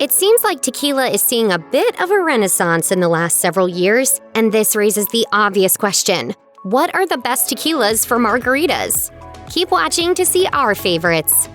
It seems like tequila is seeing a bit of a renaissance in the last several years, and this raises the obvious question: what are the best tequilas for margaritas? Keep watching to see our favorites.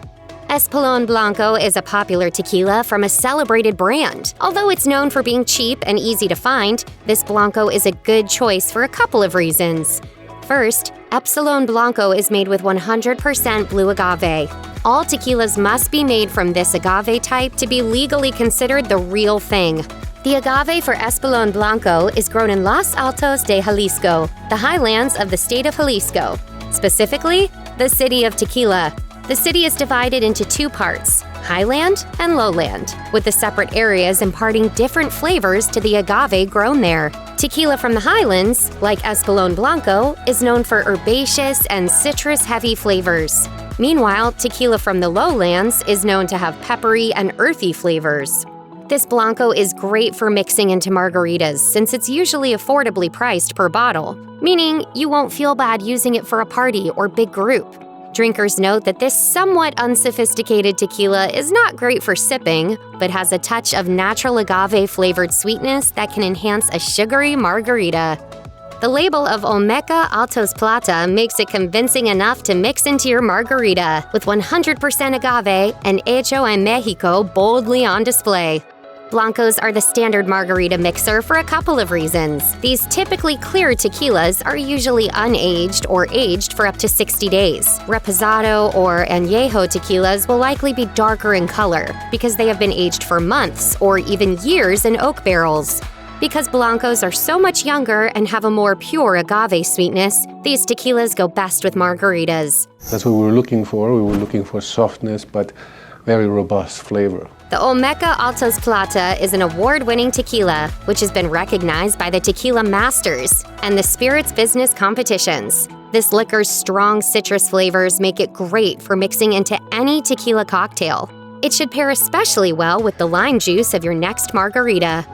Espolòn Blanco is a popular tequila from a celebrated brand. Although it's known for being cheap and easy to find, this Blanco is a good choice for a couple of reasons. First, Espolòn Blanco is made with 100% blue agave. All tequilas must be made from this agave type to be legally considered the real thing. The agave for Espolòn Blanco is grown in Los Altos de Jalisco, the highlands of the state of Jalisco, specifically, the city of Tequila. The city is divided into two parts, highland and lowland, with the separate areas imparting different flavors to the agave grown there. Tequila from the highlands, like Espolòn Blanco, is known for herbaceous and citrus-heavy flavors. Meanwhile, tequila from the lowlands is known to have peppery and earthy flavors. This Blanco is great for mixing into margaritas since it's usually affordably priced per bottle, meaning you won't feel bad using it for a party or big group. Drinkers note that this somewhat unsophisticated tequila is not great for sipping, but has a touch of natural agave-flavored sweetness that can enhance a sugary margarita. The label of Olmeca Altos Plata makes it convincing enough to mix into your margarita, with 100% agave and Ocho en Mexico boldly on display. Blancos are the standard margarita mixer for a couple of reasons. These typically clear tequilas are usually unaged or aged for up to 60 days. Reposado or añejo tequilas will likely be darker in color because they have been aged for months or even years in oak barrels. Because Blancos are so much younger and have a more pure agave sweetness, these tequilas go best with margaritas. That's what we were looking for. We were looking for softness but very robust flavor. The Olmeca Altos Plata is an award-winning tequila, which has been recognized by the Tequila Masters and the Spirits Business competitions. This liquor's strong citrus flavors make it great for mixing into any tequila cocktail. It should pair especially well with the lime juice of your next margarita.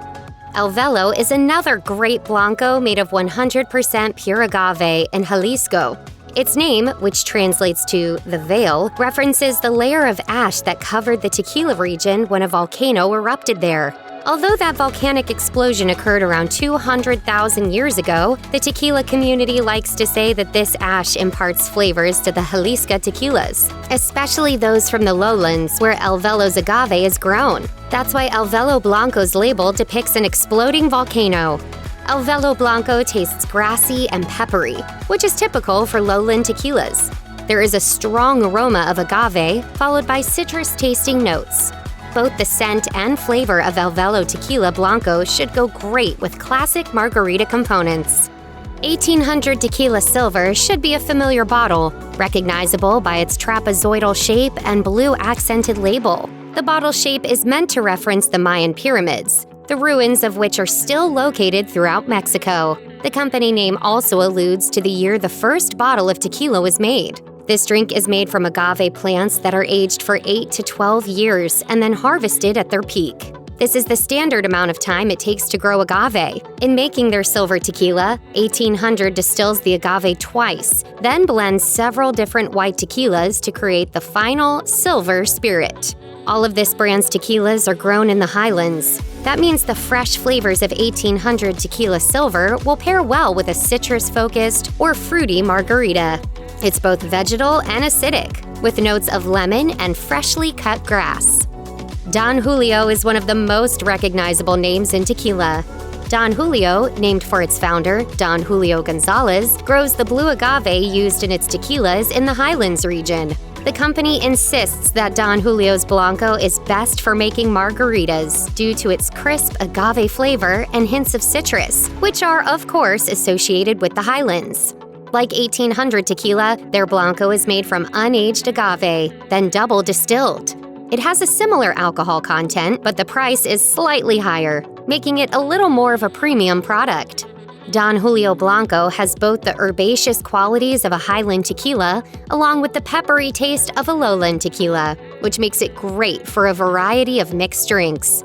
ElVelo is another great Blanco made of 100% pure agave in Jalisco. Its name, which translates to the veil, references the layer of ash that covered the tequila region when a volcano erupted there. Although that volcanic explosion occurred around 200,000 years ago, the tequila community likes to say that this ash imparts flavors to the Jalisco tequilas, especially those from the lowlands where ElVelo's agave is grown. That's why ElVelo Blanco's label depicts an exploding volcano. ElVelo Blanco tastes grassy and peppery, which is typical for lowland tequilas. There is a strong aroma of agave, followed by citrus-tasting notes. Both the scent and flavor of ElVelo Tequila Blanco should go great with classic margarita components. 1800 Tequila Silver should be a familiar bottle, recognizable by its trapezoidal shape and blue accented label. The bottle shape is meant to reference the Mayan pyramids, the ruins of which are still located throughout Mexico. The company name also alludes to the year the first bottle of tequila was made. This drink is made from agave plants that are aged for 8 to 12 years and then harvested at their peak. This is the standard amount of time it takes to grow agave. In making their silver tequila, 1800 distills the agave twice, then blends several different white tequilas to create the final silver spirit. All of this brand's tequilas are grown in the highlands. That means the fresh flavors of 1800 Tequila Silver will pair well with a citrus-focused or fruity margarita. It's both vegetal and acidic, with notes of lemon and freshly cut grass. Don Julio is one of the most recognizable names in tequila. Don Julio, named for its founder, Don Julio Gonzalez, grows the blue agave used in its tequilas in the highlands region. The company insists that Don Julio's Blanco is best for making margaritas due to its crisp agave flavor and hints of citrus, which are, of course, associated with the highlands. Like 1800 tequila, their Blanco is made from unaged agave, then double distilled. It has a similar alcohol content, but the price is slightly higher, making it a little more of a premium product. Don Julio Blanco has both the herbaceous qualities of a highland tequila along with the peppery taste of a lowland tequila, which makes it great for a variety of mixed drinks.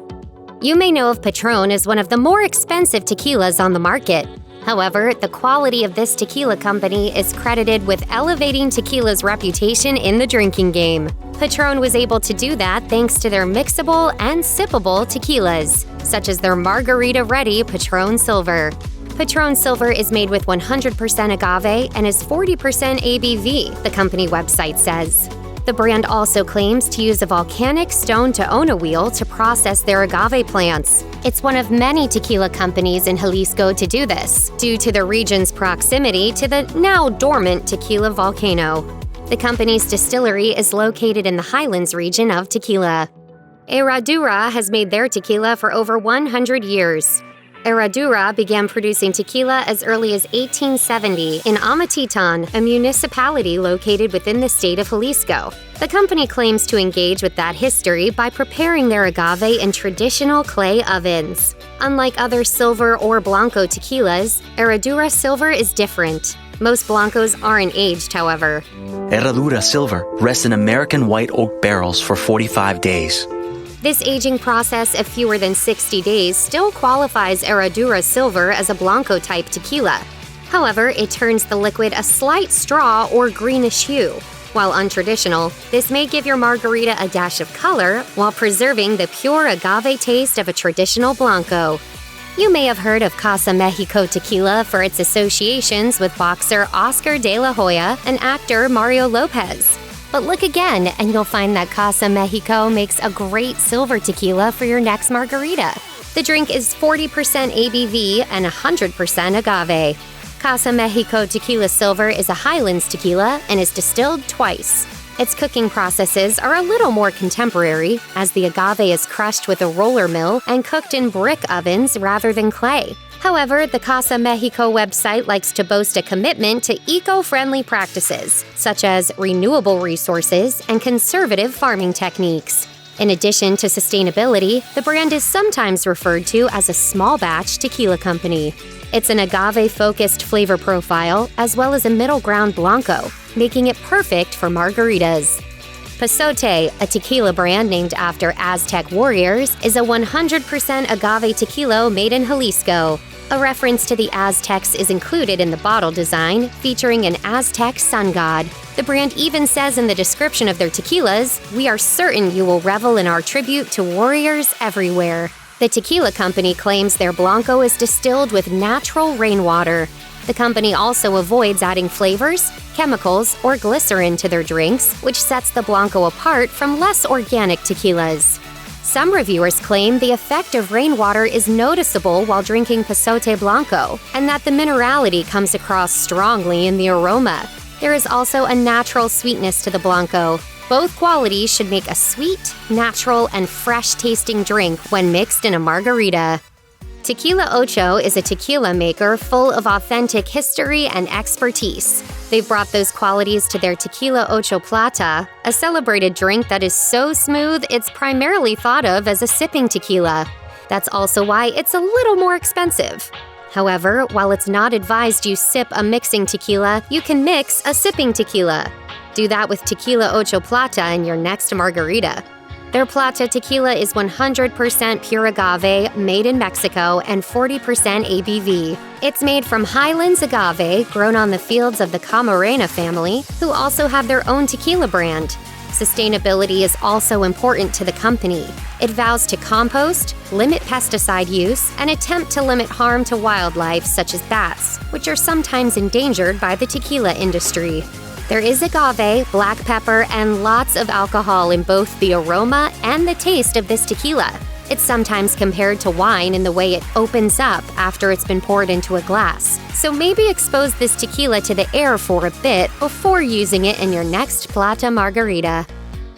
You may know of Patrón as one of the more expensive tequilas on the market. However, the quality of this tequila company is credited with elevating tequila's reputation in the drinking game. Patrón was able to do that thanks to their mixable and sippable tequilas, such as their margarita-ready Patrón Silver. Patrón Silver is made with 100% agave and is 40% ABV, the company website says. The brand also claims to use a volcanic stone-to-ona wheel to process their agave plants. It's one of many tequila companies in Jalisco to do this, due to the region's proximity to the now-dormant tequila volcano. The company's distillery is located in the Highlands region of tequila. Herradura has made their tequila for over 100 years. Herradura began producing tequila as early as 1870 in Amatitan, a municipality located within the state of Jalisco. The company claims to engage with that history by preparing their agave in traditional clay ovens. Unlike other silver or blanco tequilas, Herradura Silver is different. Most blancos aren't aged, however. Herradura Silver rests in American white oak barrels for 45 days. This aging process of fewer than 60 days still qualifies Herradura Silver as a Blanco-type tequila. However, it turns the liquid a slight straw or greenish hue. While untraditional, this may give your margarita a dash of color while preserving the pure agave taste of a traditional Blanco. You may have heard of Casa Mexico tequila for its associations with boxer Oscar de la Hoya and actor Mario Lopez. But look again, and you'll find that Casa Mexico makes a great silver tequila for your next margarita. The drink is 40% ABV and 100% agave. Casa Mexico Tequila Silver is a Highlands tequila and is distilled twice. Its cooking processes are a little more contemporary, as the agave is crushed with a roller mill and cooked in brick ovens rather than clay. However, the Casa Mexico website likes to boast a commitment to eco-friendly practices, such as renewable resources and conservative farming techniques. In addition to sustainability, the brand is sometimes referred to as a small-batch tequila company. It's an agave-focused flavor profile, as well as a middle-ground Blanco, making it perfect for margaritas. Pasote, a tequila brand named after Aztec warriors, is a 100% agave tequila made in Jalisco. A reference to the Aztecs is included in the bottle design, featuring an Aztec sun god. The brand even says in the description of their tequilas, "We are certain you will revel in our tribute to warriors everywhere." The tequila company claims their Blanco is distilled with natural rainwater. The company also avoids adding flavors, chemicals, or glycerin to their drinks, which sets the Blanco apart from less organic tequilas. Some reviewers claim the effect of rainwater is noticeable while drinking Pasote Blanco, and that the minerality comes across strongly in the aroma. There is also a natural sweetness to the Blanco. Both qualities should make a sweet, natural, and fresh-tasting drink when mixed in a margarita. Tequila Ocho is a tequila maker full of authentic history and expertise. They've brought those qualities to their Tequila Ocho Plata, a celebrated drink that is so smooth it's primarily thought of as a sipping tequila. That's also why it's a little more expensive. However, while it's not advised you sip a mixing tequila, you can mix a sipping tequila. Do that with Tequila Ocho Plata in your next margarita. Their Plata tequila is 100% pure agave, made in Mexico, and 40% ABV. It's made from Highlands agave, grown on the fields of the Camarena family, who also have their own tequila brand. Sustainability is also important to the company. It vows to compost, limit pesticide use, and attempt to limit harm to wildlife such as bats, which are sometimes endangered by the tequila industry. There is agave, black pepper, and lots of alcohol in both the aroma and the taste of this tequila. It's sometimes compared to wine in the way it opens up after it's been poured into a glass. So maybe expose this tequila to the air for a bit before using it in your next Plata margarita.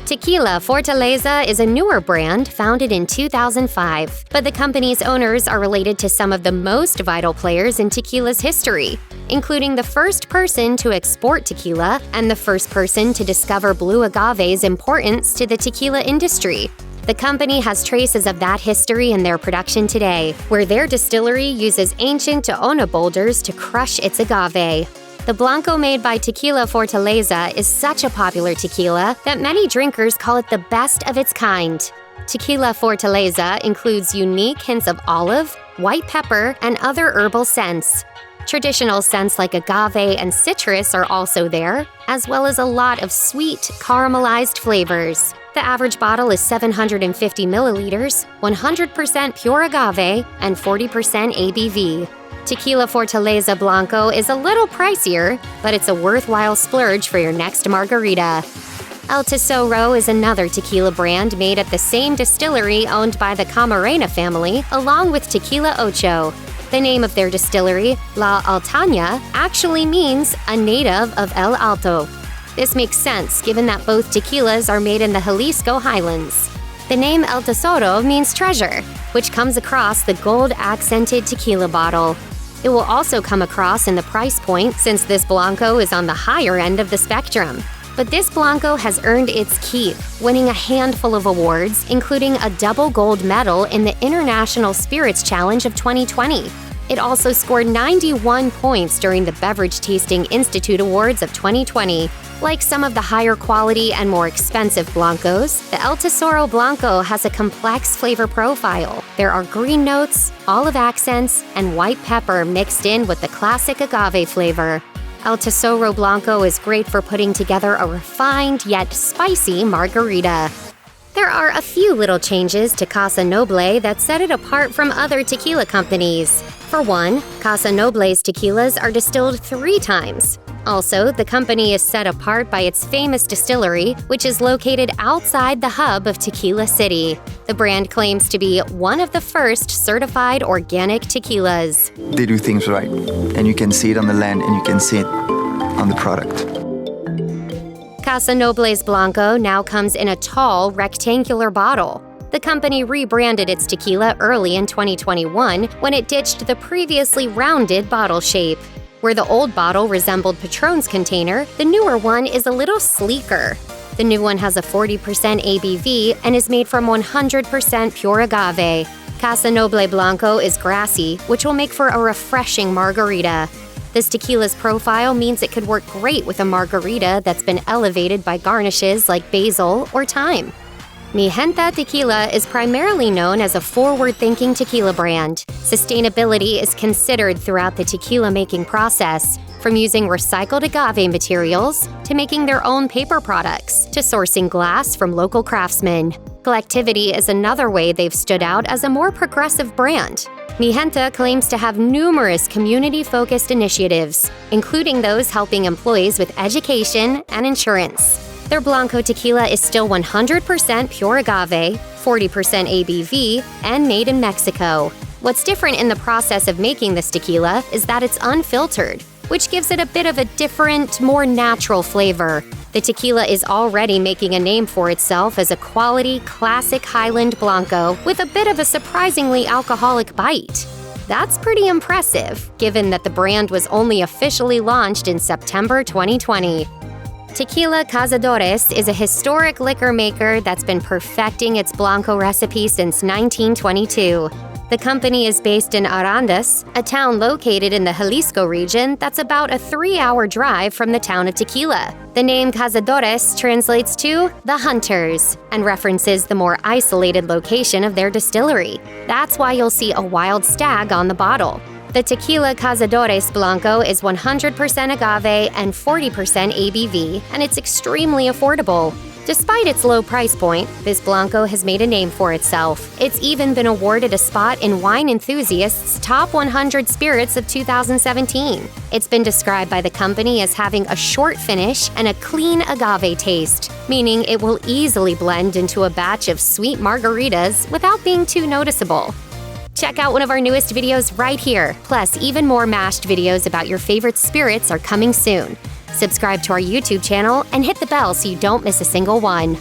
Tequila Fortaleza is a newer brand founded in 2005, but the company's owners are related to some of the most vital players in tequila's history, including the first person to export tequila and the first person to discover blue agave's importance to the tequila industry. The company has traces of that history in their production today, where their distillery uses ancient Ona boulders to crush its agave. The Blanco made by Tequila Fortaleza is such a popular tequila that many drinkers call it the best of its kind. Tequila Fortaleza includes unique hints of olive, white pepper, and other herbal scents. Traditional scents like agave and citrus are also there, as well as a lot of sweet, caramelized flavors. The average bottle is 750 milliliters, 100% pure agave, and 40% ABV. Tequila Fortaleza Blanco is a little pricier, but it's a worthwhile splurge for your next margarita. El Tesoro is another tequila brand made at the same distillery owned by the Camarena family, along with Tequila Ocho. The name of their distillery, La Altaña, actually means a native of El Alto. This makes sense given that both tequilas are made in the Jalisco Highlands. The name El Tesoro means treasure, which comes across the gold-accented tequila bottle. It will also come across in the price point since this Blanco is on the higher end of the spectrum. But this Blanco has earned its keep, winning a handful of awards, including a double gold medal in the International Spirits Challenge of 2020. It also scored 91 points during the Beverage Tasting Institute Awards of 2020. Like some of the higher quality and more expensive Blancos, the El Tesoro Blanco has a complex flavor profile. There are green notes, olive accents, and white pepper mixed in with the classic agave flavor. El Tesoro Blanco is great for putting together a refined yet spicy margarita. There are a few little changes to Casa Noble that set it apart from other tequila companies. For one, Casa Noble's tequilas are distilled 3 times. Also, the company is set apart by its famous distillery, which is located outside the hub of Tequila City. The brand claims to be one of the first certified organic tequilas. They do things right, and you can see it on the land and you can see it on the product. Casa Noble's Blanco now comes in a tall, rectangular bottle. The company rebranded its tequila early in 2021 when it ditched the previously rounded bottle shape. Where the old bottle resembled Patrón's container, the newer one is a little sleeker. The new one has a 40% ABV and is made from 100% pure agave. Casa Noble Blanco is grassy, which will make for a refreshing margarita. This tequila's profile means it could work great with a margarita that's been elevated by garnishes like basil or thyme. Mijenta Tequila is primarily known as a forward-thinking tequila brand. Sustainability is considered throughout the tequila-making process, from using recycled agave materials to making their own paper products to sourcing glass from local craftsmen. Collectivity is another way they've stood out as a more progressive brand. Mijenta claims to have numerous community-focused initiatives, including those helping employees with education and insurance. Their Blanco tequila is still 100% pure agave, 40% ABV, and made in Mexico. What's different in the process of making this tequila is that it's unfiltered, which gives it a bit of a different, more natural flavor. The tequila is already making a name for itself as a quality, classic Highland Blanco with a bit of a surprisingly alcoholic bite. That's pretty impressive, given that the brand was only officially launched in September 2020. Tequila Cazadores is a historic liquor maker that's been perfecting its Blanco recipe since 1922. The company is based in Arandas, a town located in the Jalisco region that's about a 3-hour drive from the town of Tequila. The name Cazadores translates to the hunters and references the more isolated location of their distillery. That's why you'll see a wild stag on the bottle. The Tequila Cazadores Blanco is 100% agave and 40% ABV, and it's extremely affordable. Despite its low price point, this Blanco has made a name for itself. It's even been awarded a spot in Wine Enthusiast's Top 100 Spirits of 2017. It's been described by the company as having a short finish and a clean agave taste, meaning it will easily blend into a batch of sweet margaritas without being too noticeable. Check out one of our newest videos right here. Plus, even more mashed videos about your favorite spirits are coming soon. Subscribe to our YouTube channel and hit the bell so you don't miss a single one.